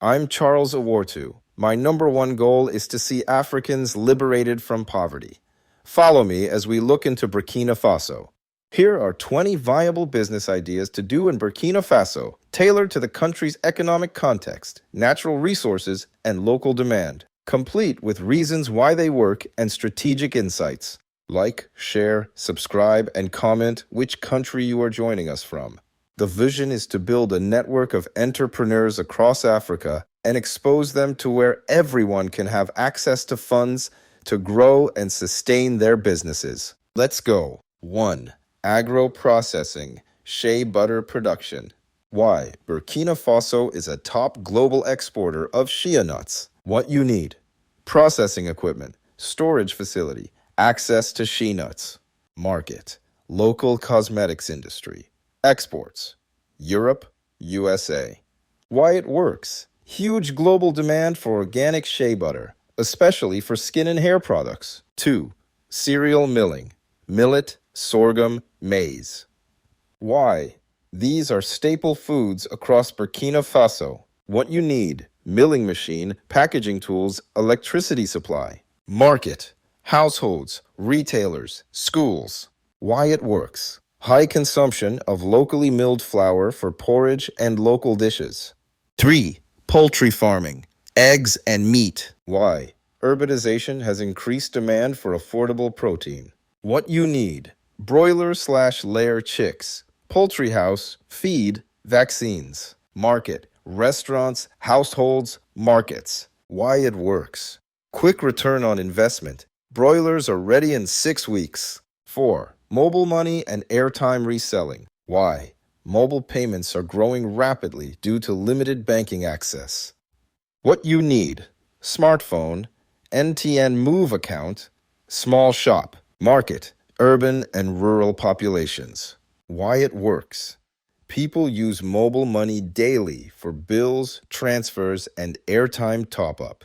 I'm Charles Awortu. My number one goal is to see Africans liberated from poverty. Follow me as we look into Burkina Faso. Here are 20 viable business ideas to do in Burkina Faso, tailored to the country's economic context, natural resources, and local demand, complete with reasons why they work and strategic insights. Like, share, subscribe, and comment which country you are joining us from. The vision is to build a network of entrepreneurs across Africa and expose them to where everyone can have access to funds to grow and sustain their businesses. Let's go. 1. Agro-processing, shea butter production. Why? Burkina Faso is a top global exporter of shea nuts. What you need: processing equipment, storage facility, access to shea nuts. Market: local cosmetics industry. Exports: Europe, USA. Why it works: huge global demand for organic shea butter, especially for skin and hair products. 2. Cereal milling, millet, sorghum, maize. Why? These are staple foods across Burkina Faso. What you need: milling machine, packaging tools, electricity supply. Market: households, retailers, schools. Why it works: high consumption of locally milled flour for porridge and local dishes. 3. Poultry farming, eggs and meat. Why? Urbanization has increased demand for affordable protein. What you need: broiler/layer chicks, poultry house, feed, vaccines. Market: restaurants, households, markets. Why it works: quick return on investment. Broilers are ready in 6 weeks. 4. Mobile money and airtime reselling. Why? Mobile payments are growing rapidly due to limited banking access. What you need: smartphone, NTN Move account, small shop. Market: urban and rural populations. Why it works: people use mobile money daily for bills, transfers, and airtime top-up.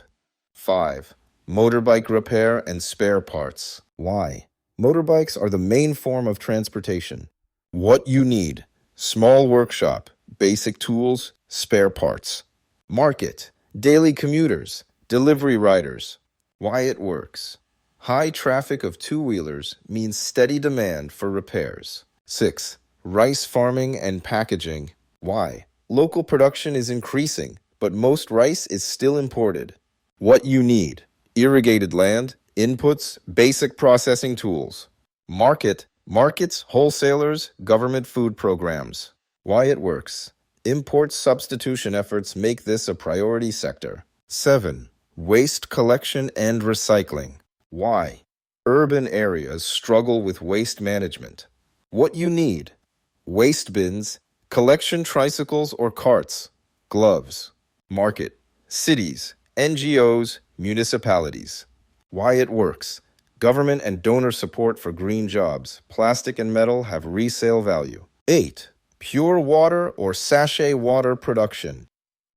5. Motorbike repair and spare parts. Why? Motorbikes are the main form of transportation. What you need: small workshop, basic tools, spare parts. Market: daily commuters, delivery riders. Why it works: high traffic of two-wheelers means steady demand for repairs. 6. Rice farming and packaging. Why? Local production is increasing, but most rice is still imported. What you need: irrigated land, inputs, basic processing tools. Market: markets, wholesalers, government food programs. Why it works: import substitution efforts make this a priority sector. 7. Waste collection and recycling. Why? Urban areas struggle with waste management. What you need: waste bins, collection tricycles or carts, gloves. Market: cities, NGOs, municipalities. Why it works: government and donor support for green jobs. Plastic and metal have resale value. 8. Pure water or sachet water production.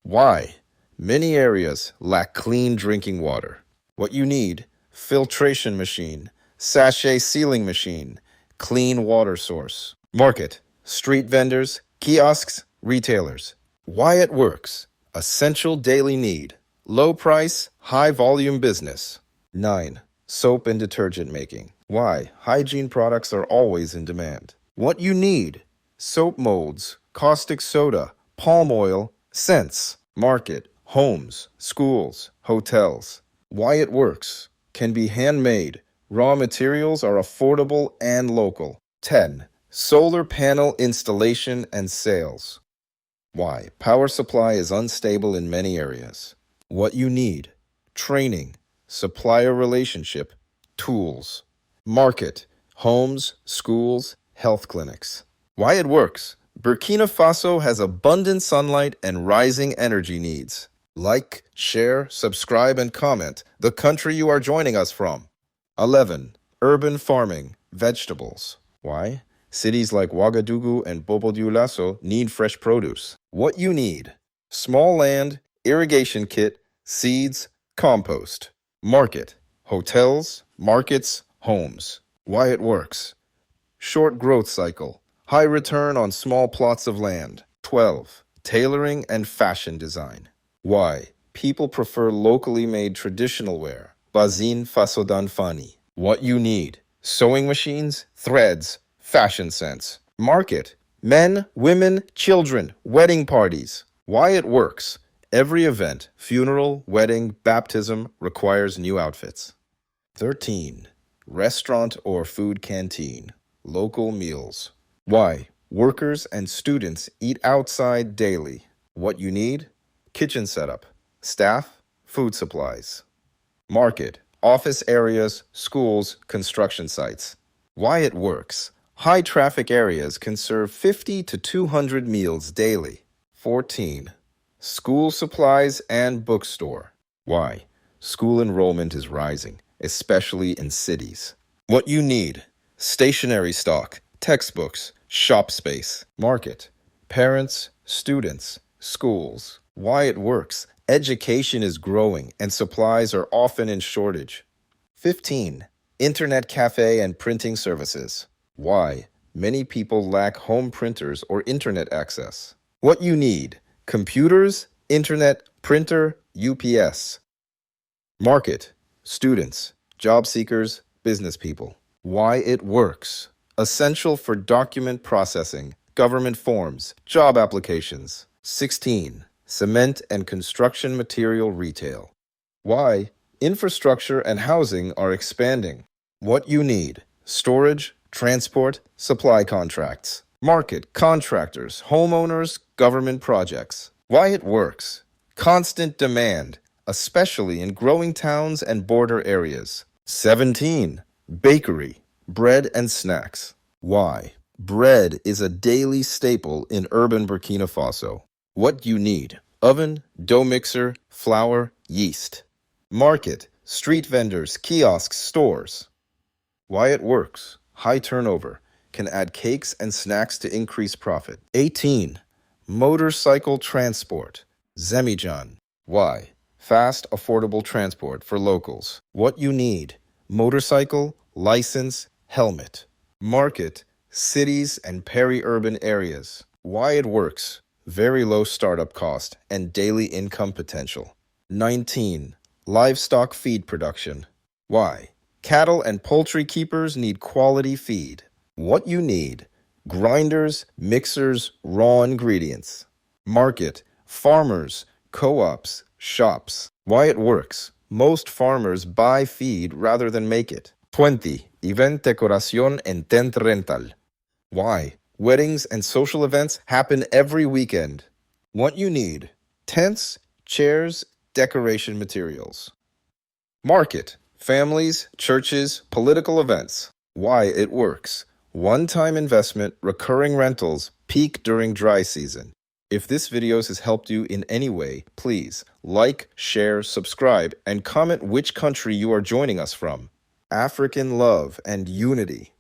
Why? Many areas lack clean drinking water. What you need: filtration machine, sachet sealing machine, clean water source. Market: street vendors, kiosks, retailers. Why it works: essential daily need, low price, high volume business. 9. Soap and detergent making. Why? Hygiene products are always in demand. What you need: soap molds, caustic soda, palm oil, scents. Market: homes, schools, hotels. Why it works: can be handmade, raw materials are affordable and local. 10. Solar panel installation and sales. Why? Power supply is unstable in many areas. What you need: training, supplier relationship, tools. Market: homes, schools, health clinics. Why it works: Burkina Faso has abundant sunlight and rising energy needs. Like, share, subscribe, and comment the country you are joining us from. 11. Urban farming, vegetables. Why? Cities like Ouagadougou and Bobo-Dioulasso need fresh produce. What you need: small land, irrigation kit, seeds, compost. Market: hotels, markets, homes. Why it works: short growth cycle, high return on small plots of land. 12. Tailoring and fashion design. Why? People prefer locally made traditional wear. Bazin fasodan fani. What you need. Sewing machines, threads, fashion sense. Market. Men, women, children, wedding parties. Why it works. Every event, funeral, wedding, baptism, requires new outfits. 13. Restaurant or food canteen. Local meals. Why? Workers and students eat outside daily. What you need? Kitchen setup. Staff, food supplies. Market, office areas, schools, construction sites. Why it works. High traffic areas can serve 50 to 200 meals daily. 14. School supplies and bookstore. Why? School enrollment is rising, especially in cities. What you need. Stationery stock, textbooks, shop space. Market, parents, students, schools. Why it works. Education is growing and supplies are often in shortage. 15. Internet cafe and printing services. Why? Many people lack home printers or internet access. What you need. Computers, internet, printer, UPS. Market. Students, job seekers, business people. Why it works. Essential for document processing, government forms, job applications. 16. Cement and construction material retail. Why? Infrastructure and housing are expanding. What you need. Storage, transport, supply contracts. Market, contractors, homeowners, government projects. Why it works. Constant demand, especially in growing towns and border areas. 17. Bakery, bread and snacks. Why? Bread is a daily staple in urban Burkina Faso. What you need. Oven, dough mixer, flour, yeast. Market, street vendors, kiosks, stores. Why it works. High turnover. Can add cakes and snacks to increase profit. 18. Motorcycle transport. Zemijan. Why? Fast, affordable transport for locals. What you need. Motorcycle, license, helmet. Market, cities and peri-urban areas. Why it works. Very low startup cost and daily income potential. 19. Livestock feed production. Why? Cattle and poultry keepers need quality feed. What you need. Grinders, mixers, raw ingredients. Market, farmers, co-ops, shops. Why it works. Most farmers buy feed rather than make it. 20. Event decoración en tent rental. Why? Weddings and social events happen every weekend. What you need. Tents, chairs, decoration materials. Market. Families, churches, political events. Why it works. One-time investment, recurring rentals, peak during dry season. If this video has helped you in any way, please like, share, subscribe, and comment which country you are joining us from. African love and unity.